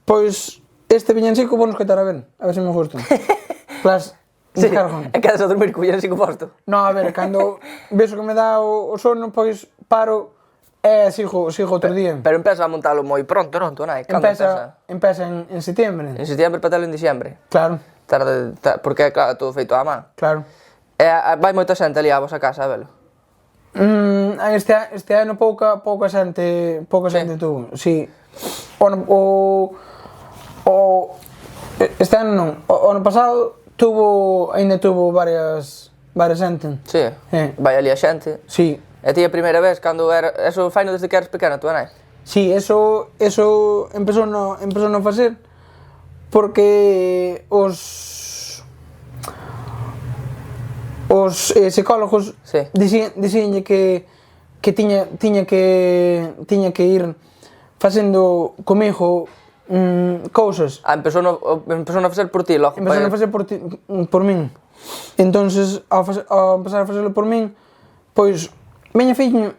pois este villancico vou escoitar a ver se me gusta. Plas, Sí, descargan. e quedas a dormir co villancico posto? No, a ver, cando vexo que me dá o sono, pois paro e sigo outro día. Pero empeza a montalo moi pronto, non, tú nai? Cando Empeza en setembro. En setembro para telo en diciembre? Claro, Porque, claro, todo feito á man. claro. E vai moita xente ali a vosa casa a velo? Este ano pouca xente tuvo, si. Este ano non, o ano pasado ainda tuvo varias xente. Sí, vai ali a xente. Si, E ti a primeira vez, cando era... Eso faino desde que eres pequena, tú nai? si, eso empezou no facer porque os psicólogos Sí. dicíanlle que tiña que ir facendo comigo cousas. Empezou a facer por ti, logo. Empezaron a facer por min. Entonces, ao empezar a facelo por min, pois, veña fillo,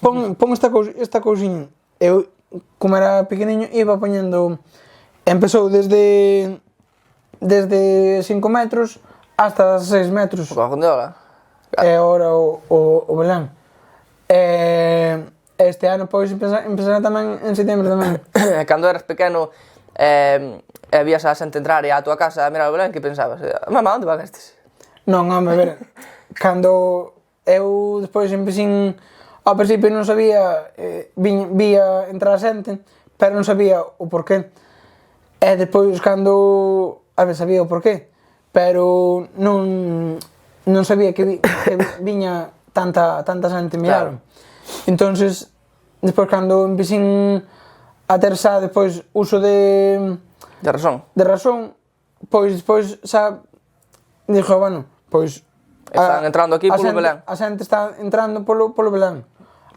pon esta cousiña. Eu, como era pequeniño, iba poñendo... Empezou desde 5 metros hasta 6 metros. Cojo de ola. E agora o Belén. Este ano, pois, empezará tamén en setembro tamén. E cando eras pequeno, e vías a xente entrar e a tua casa a mirar o Belén, que pensabas? Mamá, onde van estes? Non, home, a ver, cando eu despois empecín, ao principio non sabía, vía entrar a xente, pero non sabía o porqué. E despois cando, a ver, sabía o porqué, pero non sabía que viña tanta xente mirar. Claro. Entonces, despois cando empecín a ter xa despois uso de razón, pois despois xa dixo, bueno, pois están entrando aquí polo Belén. A xente está entrando polo Belén.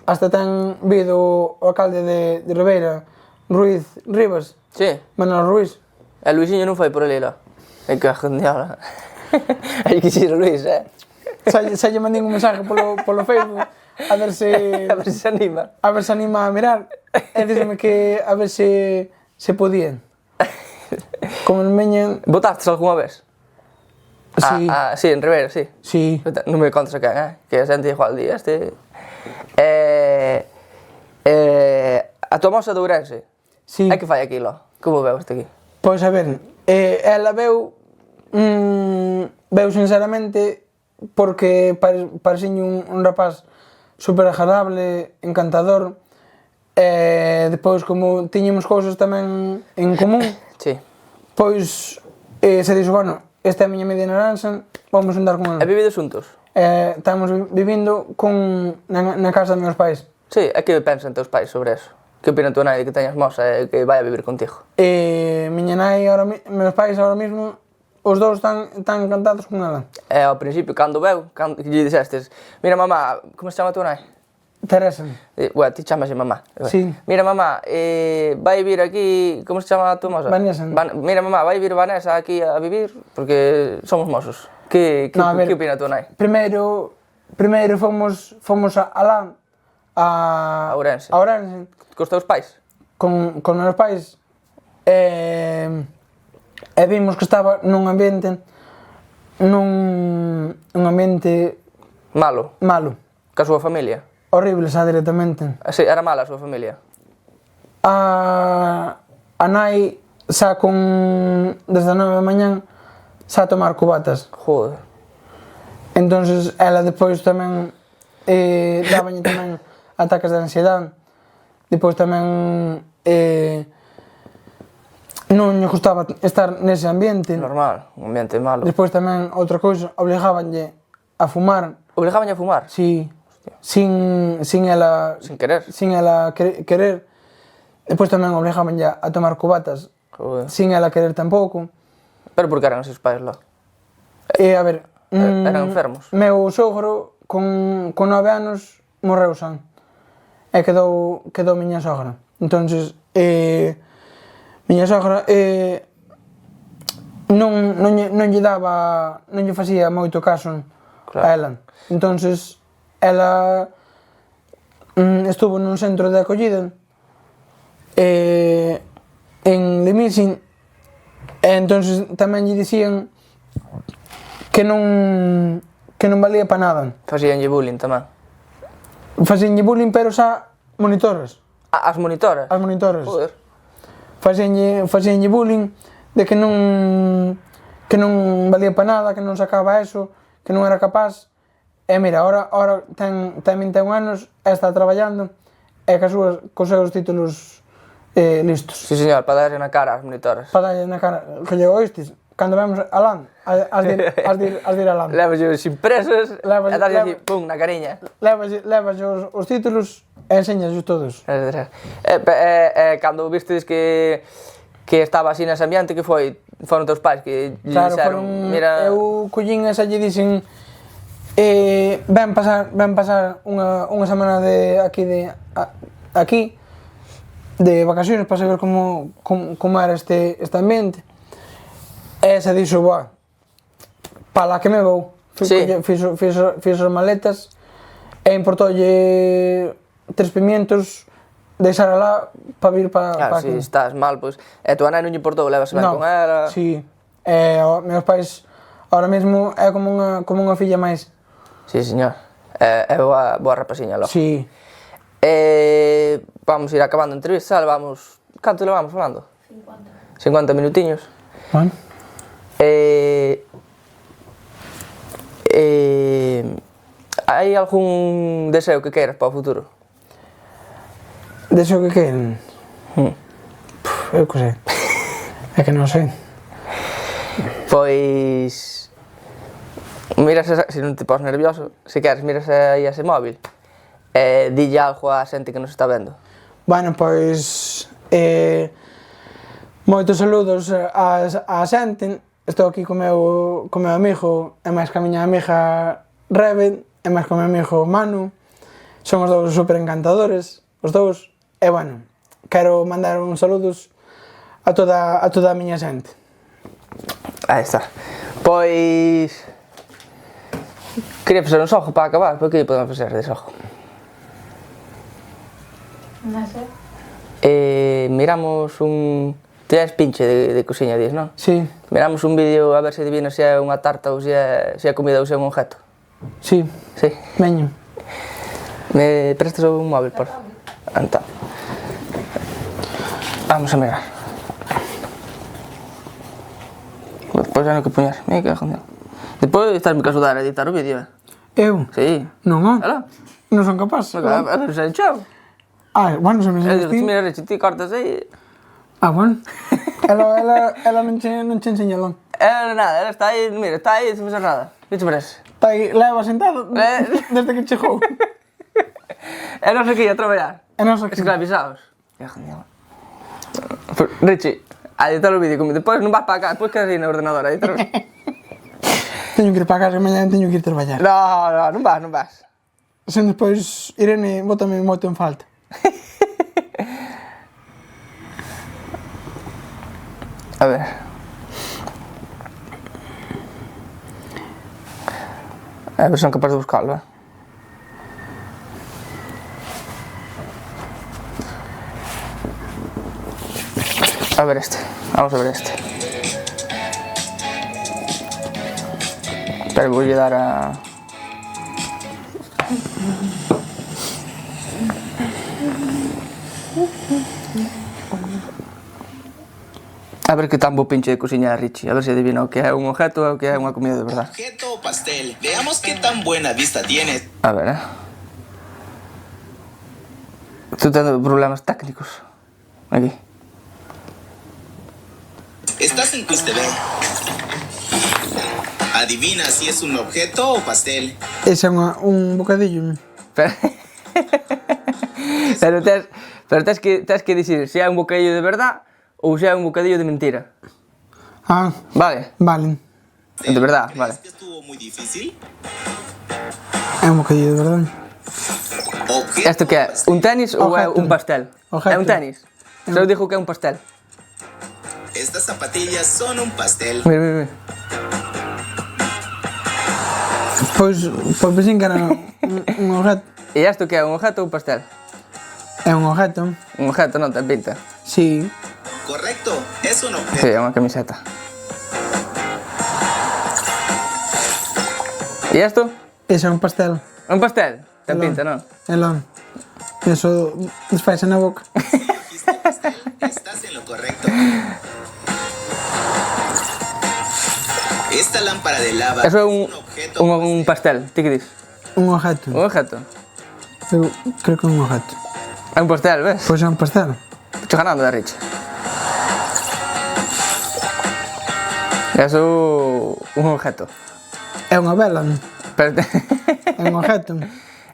Hasta ten vido o alcalde de Ribeira, Ruiz Rivas. Sí. Manuel Ruiz. E Luisiño non foi por ali lá. É que genial. Hai que ir Luis, Xa lle mandei un mensaje polo Facebook a ver se se anima. A ver se anima a mirar. E díxeme que a ver se podían. Como non veñen... Votastes algunha vez? Sí. Sí, en Ribeira, sí. Sí. Non me contes a quen, que a xente igual día este... A tua moza de Ourense? Sí. É que fai aquilo? Como veu este aquí? Pois a ver, ela veu sinceramente porque pareciñe un rapaz super agradable, encantador, depois como tiñemos cousas tamén en común, sí. Pois se dixo, bueno, esta é a miña media naranxa, vamos andar con ela. E vivides xuntos? Estamos vivindo na casa dos meus pais. Sí, e que pensan teus pais sobre eso? Que opina tú nai de que teñas moza e que vai a vivir contigo? Miña nai, meus pais ahora mismo, os dous están encantados con ela. E ao principio, cando veu, que lle dixestes, mira mamá, como se chama a tua nai? Teresa. Bueno, ti chamas mamá. Sí. Mira mamá, vai vir aquí, como se chama a tua moza? Vanessa. Mira mamá, vai vir Vanessa aquí a vivir, porque somos mozos. Que opina a tua nai? Primeiro fomos alá, a Ourense. Cos teus pais? Con meus pais, e vimos que estaba nun ambiente malo. Ca súa familia? Horrible, xa directamente. Sí, era mala a súa familia? A nai xa desde as 9 da mañán xa a tomar cubatas. Joder. Entonces ela depois tamén dáballe tamén ataques de ansiedade. Depois tamén non lle gustaba estar nese ambiente. Normal, un ambiente malo. Depois tamén outra cousa, obligábanlle a fumar. Obligábanlle a fumar? Sí. Sin ela... Sin querer? Sin ela querer. Depois tamén obligábanlle a tomar cubatas. Joder. Sin ela querer tampouco. Pero por que eran os seus pais lá? A ver... Eran enfermos? Meu sogro, con 9 anos, morreu xa. E quedou miña sogra. Entonces, miña sogra non lle facía moito caso a ela. Entonces, ela estuvo nun centro de acollida en Limixin, e entonces tamén lle dicían que non valía para nada. Facíanlle bullying tamén? Facíanlle bullying, pero xa monitoras. As monitoras? As monitoras. Joder. Facíanlle bullying de que non valía para nada, que non sacaba eso, que non era capaz. E mira, ahora ten 21 anos, e está traballando, e cos seus títulos listos. Sí, señor, para darlle na cara ás monitoras. Para darlle na cara, que lle oístes, cando vemos alán, has de ir alán. Levas os impresos e darlle así, pum, na cariña. Levas os títulos e enseñas todos. Cando vistedes que estaba así nese ambiente, que foron teus pais que lle dixeron, mira... Eu collín esa lle dixen, ven pasar unha semana aquí de vacaciones para saber como era este ambiente. E esa dixo, boa, para lá que me vou. Fiz as maletas e importoulle 3 pimientos, deixar alá para vir para aquí. Si estás mal, pois... E tua nai non lle importou, levas ben con ela... Si, meus pais ahora mesmo é como unha filla máis. Si, señor. É boa rapaziña, logo. Si. Vamos ir acabando a entrevista, levamos... Canto levamos falando? 50 minutiños. Bueno. Hai algún deseo que queiras para o futuro? Deseo que queiran? Eu que sei. É que non sei. Pois... Miras, se non te pos nervioso, se queres, miras aí ese móvil Dille algo á xente que nos está vendo. Bueno, pois... moitos saludos á xente. Estou aquí co meu amigo, e máis ca miña amiga Rebe, e máis co meu amigo Manu. Son os dous super encantadores, os dous. E bueno, quero mandar uns saludos a toda a miña xente. Aí está. Pois... Quería facer un xogo para acabar, por que podemos facer de xogo? Non sei. Miramos un... Ti és pinche de cociña, dis, non? Sí, Miramos un vídeo a ver se adivinas se é unha tarta ou se é comida ou se é un objeto. sí, Sí. veño. Me prestas un móvil, por favor? Entón. Vamos a mirar. Despois hai no que poñer. Me cago en Dios. Despois estás-me que ajudar a editar o vídeo, Eu? Sí. Non, ó. Alá. Non son capaz. A ver, se encheu. Bueno, se me enseñas ti. Mira, Richie, ti cortas aí. Bueno. Ela non che enseña non. Nada, ela está aí, mira, está aí, sen facer nada. Que te parece? Está aí, leva sentado desde que chegou. E non sei que ia a traballar. E non sei que... Esclavizados. Richie, a editar o vídeo, como depois non vas para cá, depois quedas aí no ordenador a editar o vídeo. Teño que ir para casa, mañá teño que ir traballar. Non vas. Sen despois, Irene, bótame moito en falta. A ver. A ver se son capaz de buscarlo, A ver este. Vamos a ver este. Pero voy a dar a... A ver que tan bo pinche de cociña Richie, a ver se adivina o que é un objeto ou que é unha comida de verdade. Objeto o pastel. Veamos qué tan buena vista tienes. A ver, Estou tendo problemas técnicos. Aquí. Estás en quiz TV. Adivina si es un objeto o pastel. Ese é un bocadillo. Pero tes que dicir se é un bocadillo de verdade ou se é un bocadillo de mentira. Vale? Vale. De verdade, vale. ¿Crees que estuvo muy difícil? É un bocadillo de verdade. Objeto Isto que é? Un tenis ou é un pastel? É Objeto. un tenis? Só dixo que é un pastel. Estas zapatillas son un pastel. Mira. Pois pensei que era un objeto. E isto que é? Un objeto ou un pastel? É un objeto. Un objeto non ten pinta. Sí. Correcto, es un Sí, objeto. é unha camiseta. E isto? Ese é un pastel. É un pastel? Ten Elón. pinta, non? Elón. Eso desfaise na boca. Dijiste pastel, estás en lo correcto. Esta lámpara de lava Eso é es un objeto. un pastel. Ti que dis? Un objeto. Un objeto? Eu creo que é un objeto. É un pastel, ves? Pois é un pastel. Estou ganando da Rich. Eso un objeto. É unha vela. Pero É un objeto.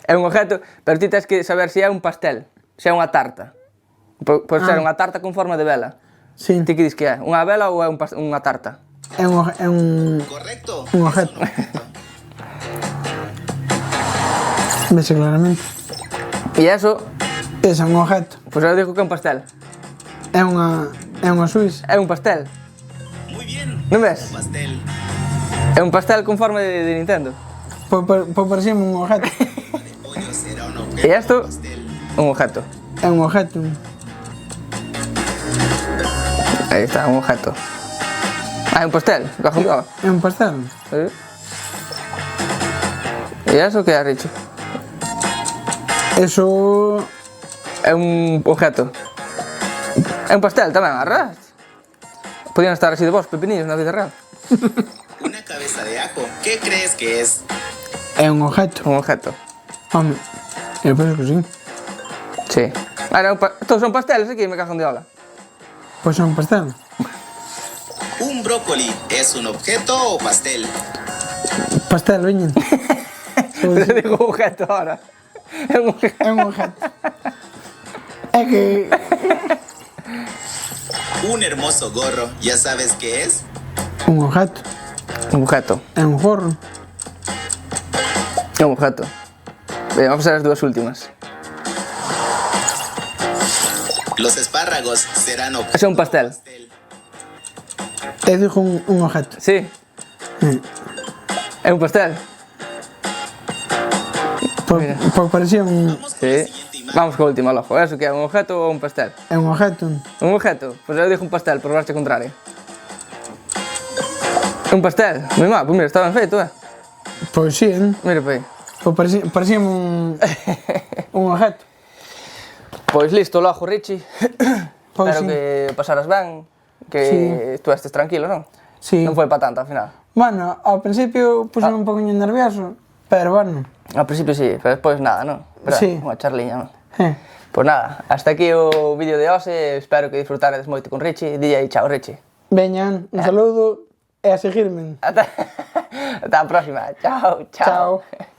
é un objeto, pero ti tens que saber se é un pastel, se é unha tarta. Pode ser unha tarta con forma de vela. Sí. Ti que dis que é? Unha vela ou é unha tarta? É un Correcto. objeto. Vese claramente. E eso, Ese é un objeto. pois eu digo que é un pastel. É unha suís. É un pastel. Muy bien. Non ves? Pastel. É un pastel con forma de Nintendo. Pois parecime un objeto. De pollo será un objeto. E isto, o pastel. un objeto. É un objeto. Aí está, un objeto. Ah, é un pastel, cajo de agua. É un pastel. Sí. E eso que é, Richie? Eso É un objeto. É un pastel tamén, arras. Podían estar así de vos, pepinillos, na vida real. Una cabeza de ajo. ¿Qué crees que es? é un objeto. Un objeto. Home, eu penso que sí. Sí. Ah, non, todos son pasteles aquí, me cajan de ola. Pois é un pastel. Un brócoli. ¿Es un objeto o pastel? Pastel, veñen. Pero digo objeto ahora. É un objeto. É un objeto. É que... Un hermoso gorro, ¿ya sabes qué es? Un objeto. Un objeto. É un gorro. É un objeto. Ben, vamos a ver as dúas últimas. Los espárragos serán Ese é un pastel. Eu digo un objeto. Sí. É un pastel. Mira. Porque parecía un... Vamos con la Sí. siguiente imagen. Vamos co último, lojo. Eso que é un objeto ou un pastel? É un objeto. Un objeto? Pois eu dixo un pastel, por marcha contraria. Un pastel? Moi mal, pois mira, está ben feito, Pois sí, Mira, pois. Pois parecía un objeto. Pois listo, logo, Richie. Pois Espero sí. que pasaras ben, que Sí. estuestes tranquilo, non? Sí. Non foi pa tanto, ao final. Bueno, ao principio puse un poquinho nervioso, pero bueno. Ao principio sí, pero despois nada, non? Pero Sí. unha charliña, non? Eh. Pois nada, hasta aquí o vídeo de hoxe, espero que disfrutaredes moito con Richie. Dille aí, chao, Richie. Veñan, un saludo e a seguirme. Ata a próxima. Chao, chao. Chao.